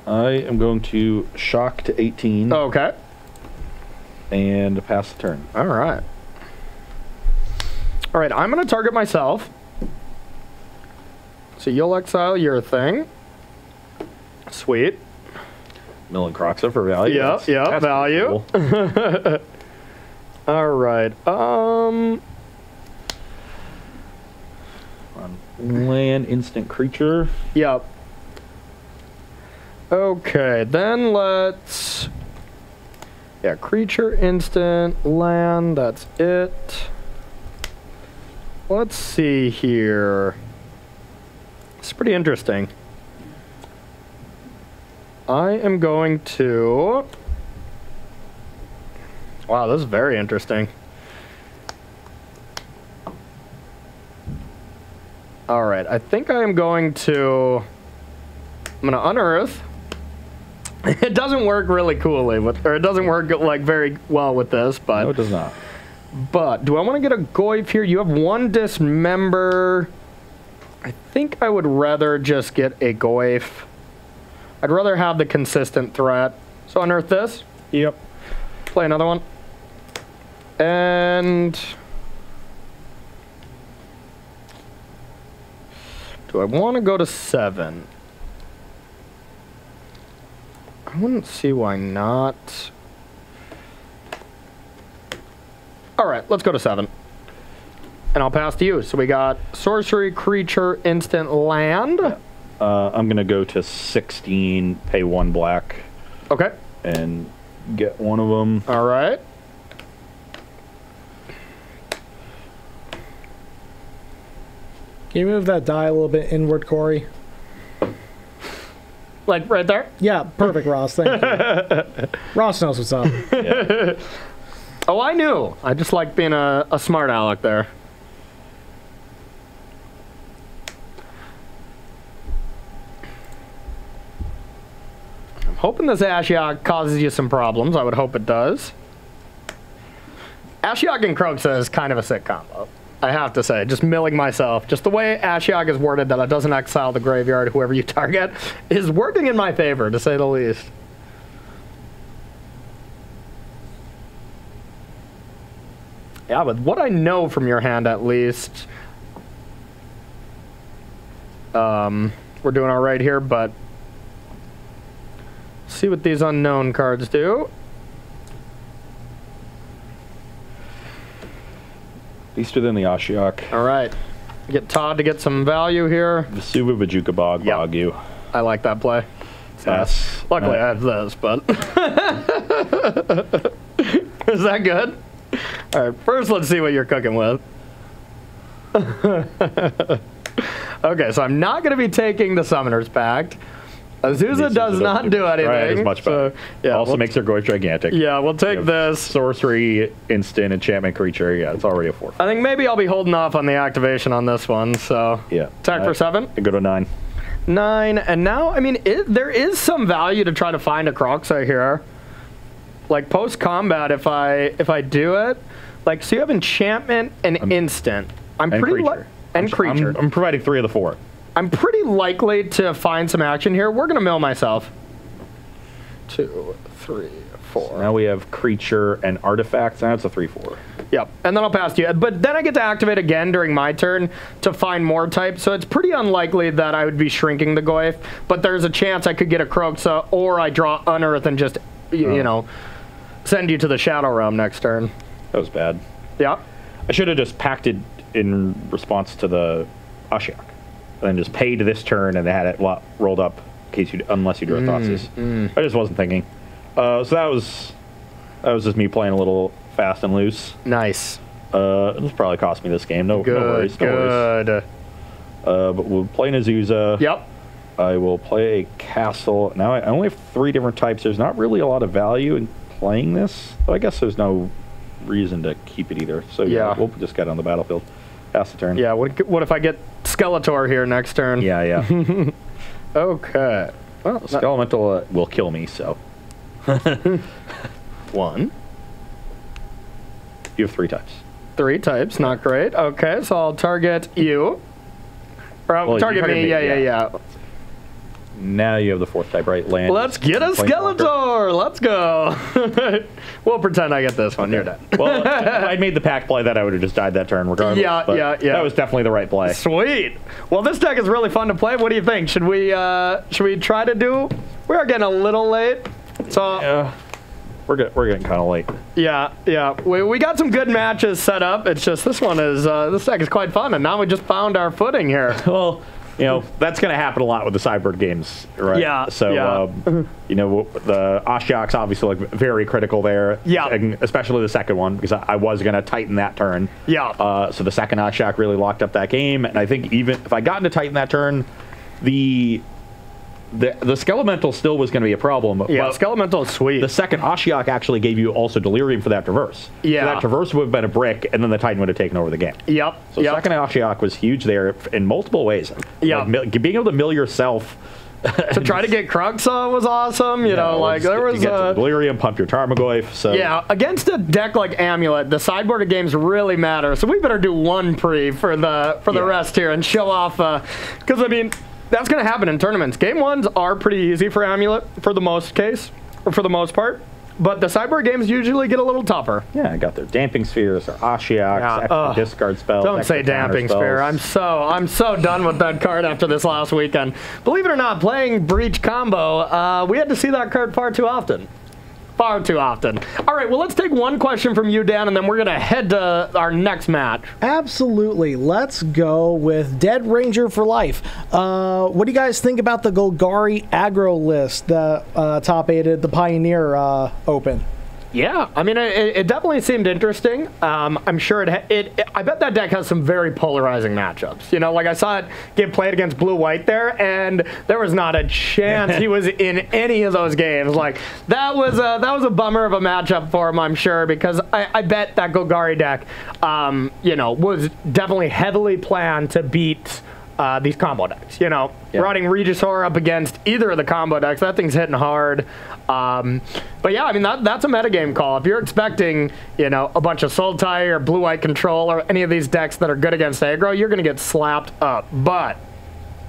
I am going to shock to 18. Okay. And pass the turn. All right. All right, I'm going to target myself. So you'll exile your thing. Sweet. Mill and Croxa for value. Yep, value. Cool. All right. Land instant creature. Yep. Okay, then let's... Yeah, creature, instant, land, that's it. Let's see here. It's pretty interesting. I am going to... Wow, this is very interesting. All right, I think I am going to... I'm going to unearth. It doesn't work really coolly, or it doesn't work like very well with this, but... No, it does not. But do I want to get a Goyf here? You have 1 Dismember. I think I would rather just get a Goyf. I'd rather have the consistent threat. So unearth this. Yep. Play another one. And... do I want to go to 7? I wouldn't see why not. All All right, let's go to 7. And I'll pass to you. So we got sorcery, creature, instant, land. I'm going to go to 16, pay 1 black. Okay. And get one of them. All right. Can you move that die a little bit inward, Corey? Like right there? Yeah, perfect, Ross. Thank you. Ross knows what's up. Yeah. Oh, I knew. I just like being a smart aleck there. I'm hoping this Ashiok causes you some problems. I would hope it does. Ashiok and Kroxa is kind of a sick combo, I have to say. Just milling myself. Just the way Ashiok is worded that it doesn't exile the graveyard, whoever you target, is working in my favor, to say the least. Yeah, but what I know from your hand, at least, we're doing all right here, but see what these unknown cards do. Beaster than the Ashiok. All right. Get Todd to get some value here. Vesuva, Bajuka, Bog, Yep. Bog you. I like that play. Yes. Luckily, I have this, but... Is that good? All right, first let's see what you're cooking with. Okay, so I'm not going to be taking the Summoner's Pact. Azusa does not do anything. Right, it's much better. So, yeah, also makes their Goyf gigantic. Yeah, we'll take this. Sorcery, instant, enchantment creature. Yeah, it's already a 4. I think maybe I'll be holding off on the activation on this one, so... Yeah. Attack for 7. I go to 9. 9, and now, I mean, there is some value to try to find a Kroxa here. Like, post-combat, if I do it... Like, so you have enchantment and instant. I'm pretty... Creature. And creature. I'm providing 3 of the 4. I'm pretty likely to find some action here. We're going to mill myself. 2, 3, 4. So now we have creature and artifacts. Now it's a 3/4. Yep, and then I'll pass to you. But then I get to activate again during my turn to find more types, so it's pretty unlikely that I would be shrinking the Goyf, but there's a chance I could get a Kroxa, or I draw Unearth and just, you know, send you to the Shadow Realm next turn. That was bad. Yeah. I should have just packed it in response to the Ashiok. And then just paid this turn and had it rolled up in case unless you drew a Thoughtseize. I just wasn't thinking. So that was just me playing a little fast and loose. Nice. This probably cost me this game. No worries. No worries. But we'll play an Azusa. Yep. I will play a castle. Now I only have 3 different types. There's not really a lot of value in playing this. But I guess there's no reason to keep it either. So yeah, we'll just get on the battlefield. Pass the turn. Yeah, what if I get Skeletor here next turn? Yeah. Okay. Well, Skelemental will kill me, so. 1. You have 3 types. 3 types, not great. Okay, so I'll target you. Or target me, yeah. Now you have the 4th type, right? Land. Let's get a Skeletor! Let's go! We'll pretend I get this one. You're done. Well, if I'd made the pack play that, I would have just died that turn regardless. Yeah. That was definitely the right play. Sweet! Well, this deck is really fun to play. What do you think? Should we try to do... We are getting a little late. So... Yeah. We're getting kind of late. Yeah. We got some good matches set up. It's just this one is... this deck is quite fun, and now we just found our footing here. Well... You know, that's going to happen a lot with the Sideboard games, right? Yeah. So, you know, the Ashiok's obviously like very critical there. Yeah. And especially the second one, because I was going to tighten that turn. Yeah. So the second Ashiok really locked up that game. And I think even if I got into tighten that turn, the Skelemental still was going to be a problem. Yeah, Skelemental is sweet. The second Ashiok actually gave you also Delirium for that Traverse. Yeah. So that Traverse would have been a brick, and then the Titan would have taken over the game. Yep. So second Ashiok was huge there in multiple ways. Yeah. Like, being able to mill yourself... to try to get Kroxa was awesome, you know, like there was... You get to Delirium, pump your Tarmogoyf, so... Yeah, against a deck like Amulet, the sideboarded games really matter, so we better do one pre for the rest here and show off, because, I mean... That's going to happen in tournaments. Game 1s are pretty easy for Amulet for the most part, but the sideboard games usually get a little tougher. Yeah, I got their Damping Spheres, their Ashioks, extra discard spells. Don't say Damping Sphere. I'm so done with that card after this last weekend. Believe it or not, playing Breach combo, we had to see that card far too often. Far too often. All right, well, let's take one question from you, Dan, and then we're going to head to our next match. Absolutely. Let's go with Dead Ranger for Life. What do you guys think about the Golgari aggro list that top aided the Pioneer Open? Yeah, I mean, it definitely seemed interesting. I'm sure I bet that deck has some very polarizing matchups. You know, like I saw it get played against blue-white there, and there was not a chance he was in any of those games. Like, that was a bummer of a matchup for him, I'm sure, because I bet that Golgari deck, you know, was definitely heavily planned to beat these combo decks. You know, running Regisaur up against either of the combo decks, that thing's hitting hard. But yeah, I mean, that's a metagame call. If you're expecting, you know, a bunch of Sultai or Blue-White Control or any of these decks that are good against aggro, you're going to get slapped up. But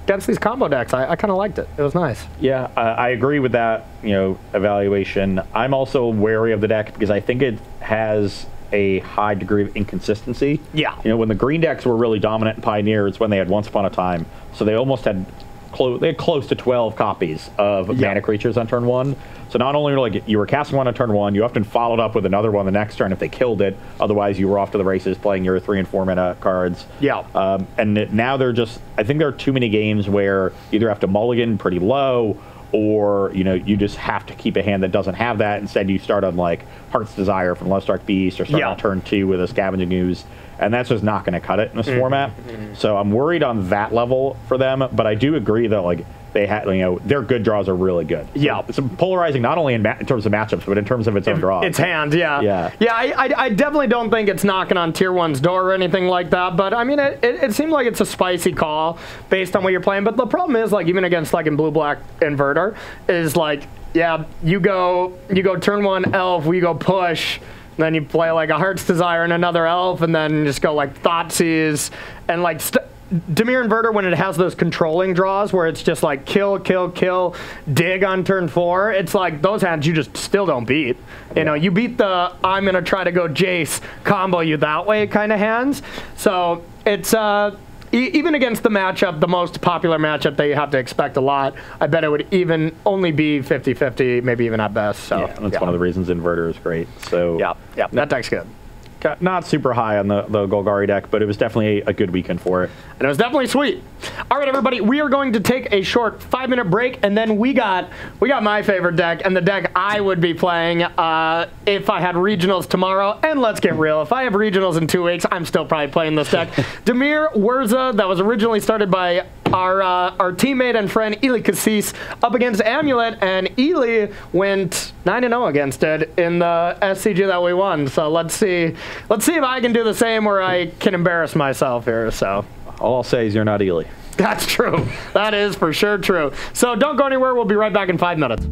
against these combo decks, I kind of liked it. It was nice. Yeah, I agree with that, you know, evaluation. I'm also wary of the deck because I think it has a high degree of inconsistency. Yeah. You know, when the green decks were really dominant in Pioneer, it's when they had Once Upon a Time. So they almost had close to 12 copies of mana creatures on turn one. So not only like you were casting one on turn one, you often followed up with another one the next turn if they killed it. Otherwise, you were off to the races playing your 3 and 4 mana cards. Yeah. And now they're just, I think there are too many games where you either have to mulligan pretty low, or, you know, you just have to keep a hand that doesn't have that. Instead, you start on, like, Heart's Desire from Lovestruck Beast, or start on turn 2 with a Scavenging Ooze, and that's just not going to cut it in this format. So I'm worried on that level for them, but I do agree that, like, they had, you know, their good draws are really good. So it's polarizing not only in terms of matchups, but in terms of its own draws. Its hand, yeah. I definitely don't think it's knocking on Tier 1's door or anything like that, but I mean, it seemed like it's a spicy call based on what you're playing. But the problem is, like, even against, like, in blue-black Inverter, is like, yeah, you go turn 1 Elf, we go push, then you play like a Heart's Desire and another Elf, and then just go like Thoughtseize, and like Dimir Inverter, when it has those controlling draws where it's just like kill, kill, kill, dig on turn 4, it's like those hands you just still don't beat. You know, you beat the I'm going to try to go Jace, combo you that way kind of hands. So it's even against the matchup, the most popular matchup that you have to expect a lot, I bet it would even only be 50-50, maybe even at best. So that's one of the reasons Inverter is great. So yeah, that deck's good. Not super high on the Golgari deck, but it was definitely a good weekend for it. And it was definitely sweet. All right, everybody, we are going to take a short 5-minute break, and then we got my favorite deck, and the deck I would be playing if I had regionals tomorrow. And let's get real, if I have regionals in 2 weeks, I'm still probably playing this deck. Dimir Wurza, that was originally started by our teammate and friend Eli Cassis, up against Amulet, and Eli went 9-0 against it in the SCG that we won. So let's see if I can do the same, where I can embarrass myself here. So all I'll say is you're not Eli. That's true. That is for sure true. So don't go anywhere. We'll be right back in 5 minutes.